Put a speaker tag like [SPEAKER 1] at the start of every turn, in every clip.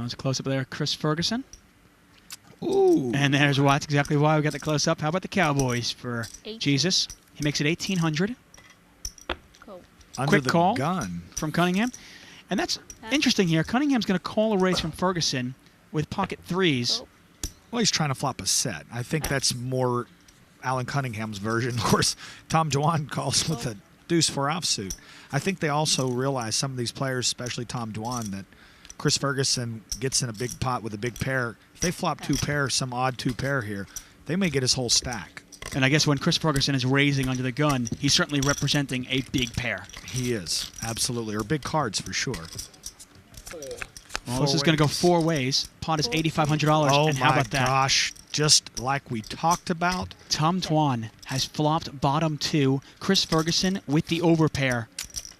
[SPEAKER 1] It's a close-up there, Chris Ferguson.
[SPEAKER 2] Ooh.
[SPEAKER 1] And there's why. That's exactly why we got the close-up. How about the Cowboys for
[SPEAKER 3] 18.
[SPEAKER 1] Jesus? He makes it 1,800.
[SPEAKER 3] Cool.
[SPEAKER 2] Under
[SPEAKER 1] Quick
[SPEAKER 2] the
[SPEAKER 1] call
[SPEAKER 2] gun.
[SPEAKER 1] from Cunningham. And that's interesting here. Cunningham's going to call a raise from Ferguson with pocket threes.
[SPEAKER 3] Cool.
[SPEAKER 2] Well, he's trying to flop a set. I think that's more Alan Cunningham's version. Of course, Tom Dwan calls with a deuce 4 offsuit. I think they also realize, some of these players, especially Tom Dwan, that Chris Ferguson gets in a big pot with a big pair. If they flop 2 pair, some odd 2 pair here, they may get his whole stack.
[SPEAKER 1] And I guess when Chris Ferguson is raising under the gun, he's certainly representing a big pair.
[SPEAKER 2] He is, absolutely. Or big cards for sure.
[SPEAKER 1] Well, this is going to go 4 ways. Pot is $8,500.
[SPEAKER 2] Oh,
[SPEAKER 1] and how
[SPEAKER 2] my
[SPEAKER 1] about that?
[SPEAKER 2] gosh. Just like we talked about.
[SPEAKER 1] Tom Dwan has flopped bottom 2. Chris Ferguson with the overpair.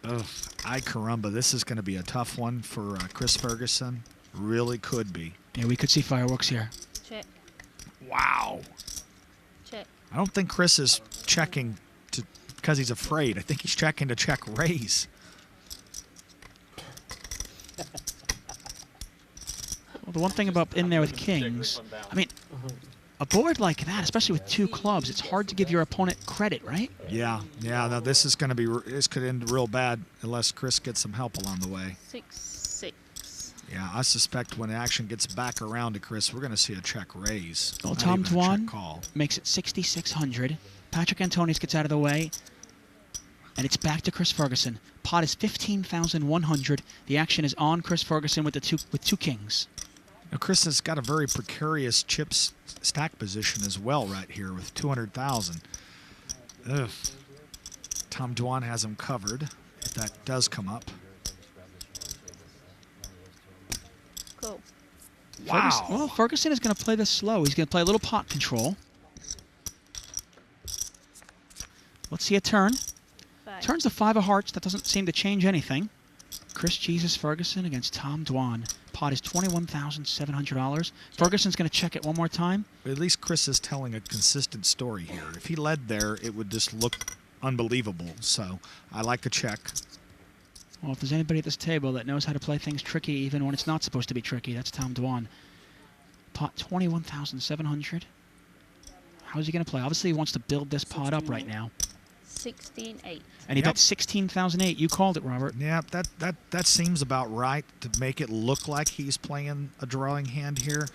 [SPEAKER 2] Ugh, ay caramba. This is going to be a tough one for Chris Ferguson. Really could be.
[SPEAKER 1] Yeah, we could see fireworks here.
[SPEAKER 3] Check.
[SPEAKER 2] Wow.
[SPEAKER 3] Check.
[SPEAKER 2] I don't think Chris is checking because he's afraid. I think he's checking to check raise.
[SPEAKER 1] Well, the one thing about in there with kings, I mean, a board like that, especially with 2 clubs, it's hard to give your opponent credit, right?
[SPEAKER 2] Yeah. No, this is going to be. This could end real bad unless Chris gets some help along the way.
[SPEAKER 3] 6-6.
[SPEAKER 2] Yeah, I suspect when the action gets back around to Chris, we're going to see a check raise.
[SPEAKER 1] Well,
[SPEAKER 2] Not
[SPEAKER 1] Tom
[SPEAKER 2] even a check
[SPEAKER 1] Dwan
[SPEAKER 2] call.
[SPEAKER 1] makes it 6,600. Patrick Antonius gets out of the way, and it's back to Chris Ferguson. Pot is 15,100. The action is on Chris Ferguson with 2 kings.
[SPEAKER 2] Now, Chris has got a very precarious chips stack position as well right here with 200,000. Ugh. Tom Dwan has him covered if that does come up.
[SPEAKER 3] Cool.
[SPEAKER 1] Ferguson, well, Ferguson is going to play this slow. He's going to play a little pot control. Let's see a turn.
[SPEAKER 3] 5.
[SPEAKER 1] Turns the 5 of hearts. That doesn't seem to change anything. Chris Jesus Ferguson against Tom Dwan. Pot is $21,700. Ferguson's going to check it one more time.
[SPEAKER 2] But at least Chris is telling a consistent story here. If he led there, it would just look unbelievable. So I like to check.
[SPEAKER 1] Well, if there's anybody at this table that knows how to play things tricky even when it's not supposed to be tricky, that's Tom Dwan. Pot $21,700. How's he going to play? Obviously, he wants to build this pot up right now.
[SPEAKER 3] 16-8.
[SPEAKER 1] And he bet 16,008. You called it, Robert.
[SPEAKER 2] Yeah, that seems about right to make it look like he's playing a drawing hand here.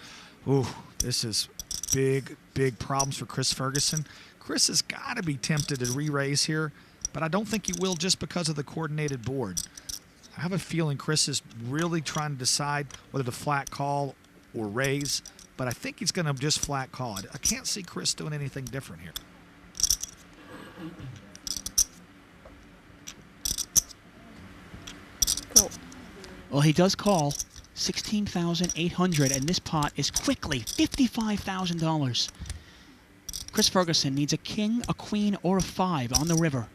[SPEAKER 2] Ooh, this is big problems for Chris Ferguson. Chris has got to be tempted to re-raise here, but I don't think he will just because of the coordinated board. I have a feeling Chris is really trying to decide whether to flat call or raise, but I think he's going to just flat call it. I can't see Chris doing anything different here.
[SPEAKER 3] Cool.
[SPEAKER 1] Well, he does call 16,800, and this pot is quickly $55,000. Chris Ferguson needs a king, a queen, or a 5 on the river.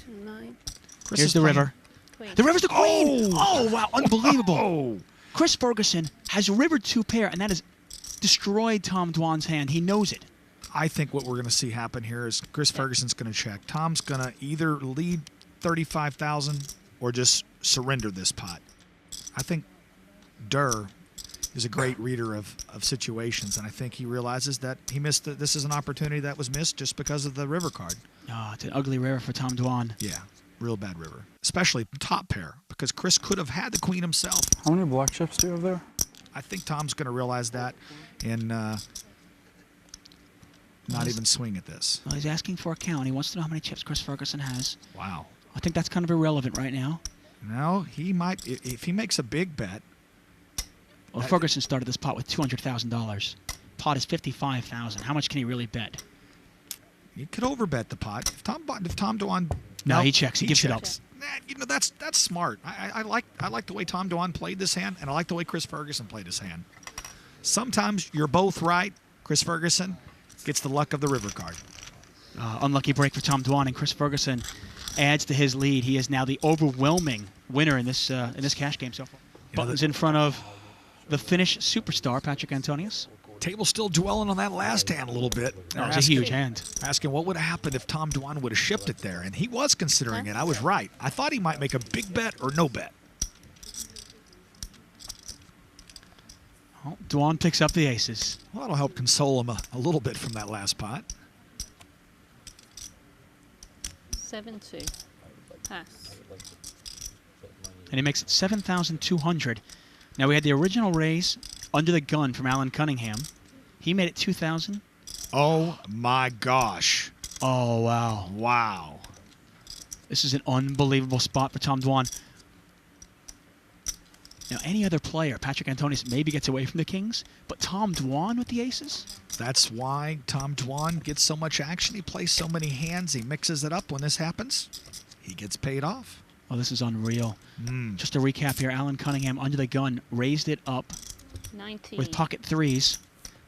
[SPEAKER 3] 9.
[SPEAKER 2] Chris
[SPEAKER 1] Here's
[SPEAKER 2] is
[SPEAKER 1] the
[SPEAKER 2] playing-
[SPEAKER 1] river.
[SPEAKER 3] Queen.
[SPEAKER 1] The river's the queen! Oh, wow, unbelievable.
[SPEAKER 2] Oh.
[SPEAKER 1] Chris Ferguson has rivered 2 pair, and that has destroyed Tom Dwan's hand. He knows it.
[SPEAKER 2] I think what we're going to see happen here is Chris Ferguson's going to check. Tom's going to either lead 35,000 or just surrender this pot. I think Durr is a great reader of situations, and I think he realizes that he missed this is an opportunity that was missed just because of the river card.
[SPEAKER 1] Oh, it's an ugly river for Tom Dwan.
[SPEAKER 2] Yeah, real bad river, especially top pair, because Chris could have had the queen himself.
[SPEAKER 4] How many black chips do you have there?
[SPEAKER 2] I think Tom's going to realize that and not even swing at this.
[SPEAKER 1] Well, he's asking for a count. He wants to know how many chips Chris Ferguson has.
[SPEAKER 2] Wow.
[SPEAKER 1] I think that's kind of irrelevant right now.
[SPEAKER 2] No, he might, if he makes a big bet.
[SPEAKER 1] Well, Ferguson started this pot with $200,000. Pot is $55,000. How much can he really bet?
[SPEAKER 2] He could overbet the pot. If Tom Dwan,
[SPEAKER 1] No, he checks. He gives it up.
[SPEAKER 2] Nah, you know, that's smart. I like the way Tom Dwan played this hand, and I like the way Chris Ferguson played his hand. Sometimes you're both right. Chris Ferguson gets the luck of the river card.
[SPEAKER 1] Unlucky break for Tom Dwan, and Chris Ferguson adds to his lead. He is now the overwhelming winner in this cash game so far. Buttons in front of the Finnish superstar, Patrick Antonius.
[SPEAKER 2] Table's still dwelling on that last hand a little bit.
[SPEAKER 1] That was a huge hand.
[SPEAKER 2] Asking what would have happened if Tom Dwan would have shipped it there, and he was considering it. I was right. I thought he might make a big bet or no bet.
[SPEAKER 1] Well, Dwan picks up the aces.
[SPEAKER 2] Well, that'll help console him a little bit from that last pot.
[SPEAKER 3] 7-2. Pass.
[SPEAKER 1] And he makes it 7,200. Now, we had the original raise under the gun from Alan Cunningham. He made it 2,000.
[SPEAKER 2] Oh, my gosh.
[SPEAKER 1] Oh, wow.
[SPEAKER 2] Wow.
[SPEAKER 1] This is an unbelievable spot for Tom Dwan. Now, any other player, Patrick Antonius, maybe gets away from the kings, but Tom Dwan with the aces?
[SPEAKER 2] That's why Tom Dwan gets so much action. He plays so many hands. He mixes it up. When this happens, he gets paid off.
[SPEAKER 1] Oh, this is unreal. Just to recap here, Alan Cunningham under the gun raised it up
[SPEAKER 3] 19.
[SPEAKER 1] with pocket threes.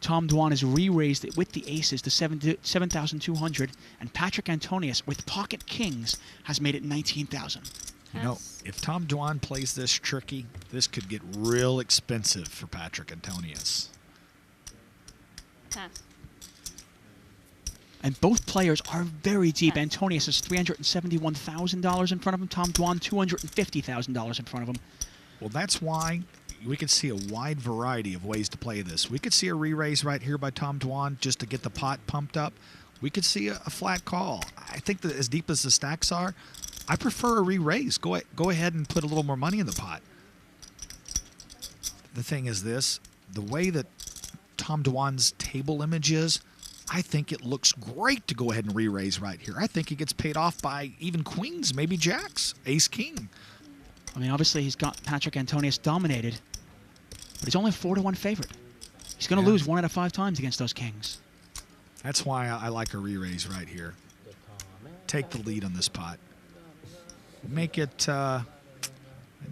[SPEAKER 1] Tom Dwan has re-raised it with the aces to 7,200, and Patrick Antonius with pocket kings has made it 19,000.
[SPEAKER 2] You know, if Tom Dwan plays this tricky, this could get real expensive for Patrick Antonius.
[SPEAKER 3] Pass.
[SPEAKER 1] And both players are very deep. Antonius has $371,000 in front of him. Tom Dwan, $250,000 in front of him.
[SPEAKER 2] Well, that's why we could see a wide variety of ways to play this. We could see a re-raise right here by Tom Dwan just to get the pot pumped up. We could see a flat call. I think that as deep as the stacks are, I prefer a re-raise. Go ahead and put a little more money in the pot. The thing is this, the way that Tom Dwan's table image is, I think it looks great to go ahead and re-raise right here. I think he gets paid off by even queens, maybe jacks, ace-king.
[SPEAKER 1] I mean, obviously he's got Patrick Antonius dominated, but he's only a 4-1 favorite. He's going to lose 1 out of 5 times against those kings.
[SPEAKER 2] That's why I like a re-raise right here. Take the lead on this pot. Make it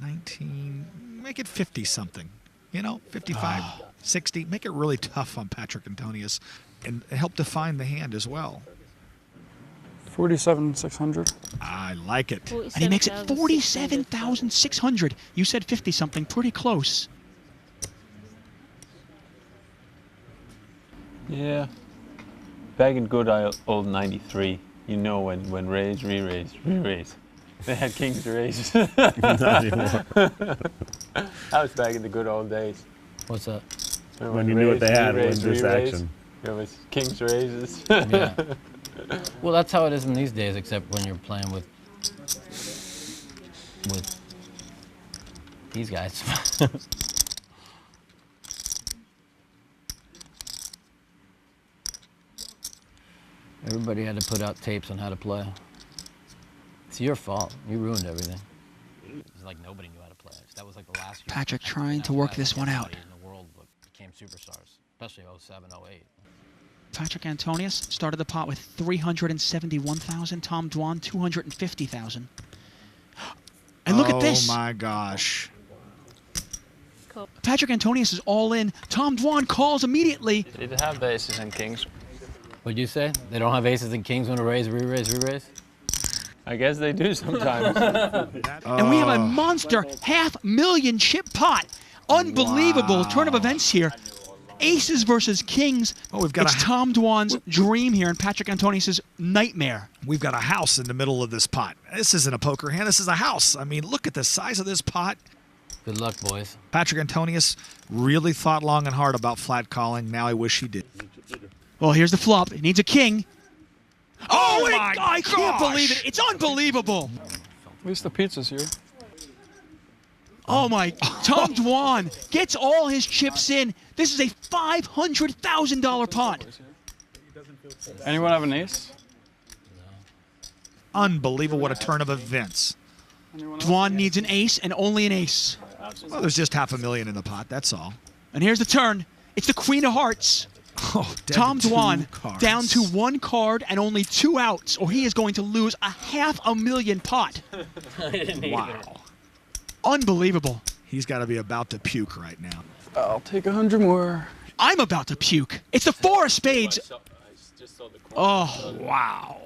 [SPEAKER 2] 19, make it 50 something. You know, 55, 60. Make it really tough on Patrick Antonius and help define the hand as well.
[SPEAKER 4] 47,600.
[SPEAKER 2] I like it.
[SPEAKER 1] And he makes it 47,600. You said 50 something, pretty close.
[SPEAKER 5] Yeah. Back in good old 93, you know when raise, re-raise, re-raise. They had kings to raise.
[SPEAKER 6] Not anymore.
[SPEAKER 5] That was back in the good old days.
[SPEAKER 6] What's that?
[SPEAKER 5] Remember
[SPEAKER 6] When you knew what they had, when
[SPEAKER 5] re-raise,
[SPEAKER 6] this
[SPEAKER 5] re-raise?
[SPEAKER 6] action.
[SPEAKER 5] It was kings raises.
[SPEAKER 6] Yeah. Well, that's how it is in these days, except when you're playing with these guys. Everybody had to put out tapes on how to play. It's your fault. You ruined everything. It's like nobody knew how to play. That was like the last year.
[SPEAKER 1] Patrick trying to work this one out.
[SPEAKER 6] In the world became superstars, especially 07, 08.
[SPEAKER 1] Patrick Antonius started the pot with 371,000. Tom Dwan, 250,000. And look at this.
[SPEAKER 2] Oh, my gosh.
[SPEAKER 3] Cool.
[SPEAKER 1] Patrick Antonius is all in. Tom Dwan calls immediately.
[SPEAKER 5] They did have the aces and kings.
[SPEAKER 6] What'd you say? They don't have aces and kings when to raise, re-raise, re-raise?
[SPEAKER 5] I guess they do sometimes.
[SPEAKER 1] And we have a monster $500,000 chip pot. Unbelievable turn of events here. Aces versus kings.
[SPEAKER 2] Oh, we've got
[SPEAKER 1] it's Tom Dwan's dream here and Patrick Antonius' nightmare.
[SPEAKER 2] We've got a house in the middle of this pot. This isn't a poker hand. This is a house. I mean, look at the size of this pot.
[SPEAKER 6] Good luck, boys.
[SPEAKER 2] Patrick Antonius really thought long and hard about flat calling. Now I wish he did.
[SPEAKER 1] Well, here's the flop. It needs a king.
[SPEAKER 2] Oh,
[SPEAKER 1] my God! I can't believe it. It's unbelievable.
[SPEAKER 4] At least the pizza's here.
[SPEAKER 1] Oh, my. Tom Dwan gets all his chips in. This is a $500,000 pot.
[SPEAKER 4] Anyone have an ace?
[SPEAKER 2] Unbelievable. What a turn of events.
[SPEAKER 1] Dwan needs an ace and only an ace.
[SPEAKER 2] Well, there's just $500,000 in the pot. That's all.
[SPEAKER 1] And here's the turn. It's the Queen of Hearts.
[SPEAKER 2] Oh,
[SPEAKER 1] Tom Dwan
[SPEAKER 2] cards.
[SPEAKER 1] down to 1 card and only 2 outs, or he is going to lose a $500,000 pot.
[SPEAKER 2] Wow.
[SPEAKER 1] Unbelievable.
[SPEAKER 2] He's got to be about to puke right now.
[SPEAKER 4] I'll take 100 more.
[SPEAKER 1] I'm about to puke. It's the 4 of spades. Oh,
[SPEAKER 2] Wow.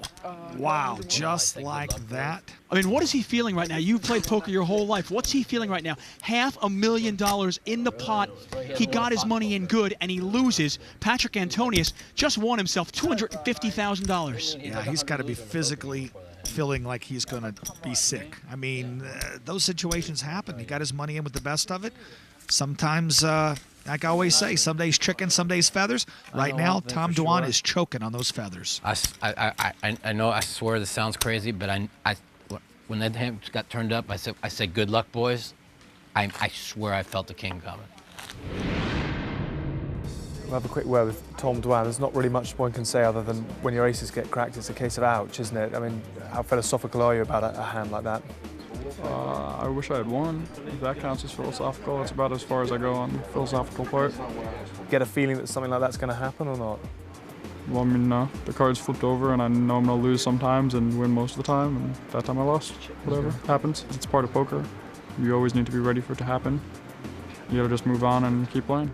[SPEAKER 2] Wow. Just like that.
[SPEAKER 1] I mean, what is he feeling right now? You've played poker your whole life. What's he feeling right now? $500,000 in the pot. He got his money in good, and he loses. Patrick Antonius just won himself $250,000.
[SPEAKER 2] Yeah, he's got to be physically feeling like he's going to be sick. I mean, those situations happen. He got his money in with the best of it. sometimes, like I always say, some days chicken, some days feathers. Right now, Tom Dwan is choking on those feathers.
[SPEAKER 6] I know. I swear this sounds crazy, but when that hand got turned up, I said, "Good luck, boys." I swear I felt the king coming.
[SPEAKER 7] We'll have a quick word with Tom Dwan. There's not really much one can say other than when your aces get cracked, it's a case of ouch, isn't it? I mean, how philosophical are you about a hand like that?
[SPEAKER 4] I wish I had won. If that counts as philosophical, that's about as far as I go on the philosophical part.
[SPEAKER 7] Get a feeling that something like that's going to happen or not?
[SPEAKER 4] Well, I mean, the cards flipped over, and I know I'm going to lose sometimes and win most of the time, and that time I lost. Whatever happens, it's part of poker. You always need to be ready for it to happen. You got to just move on and keep playing.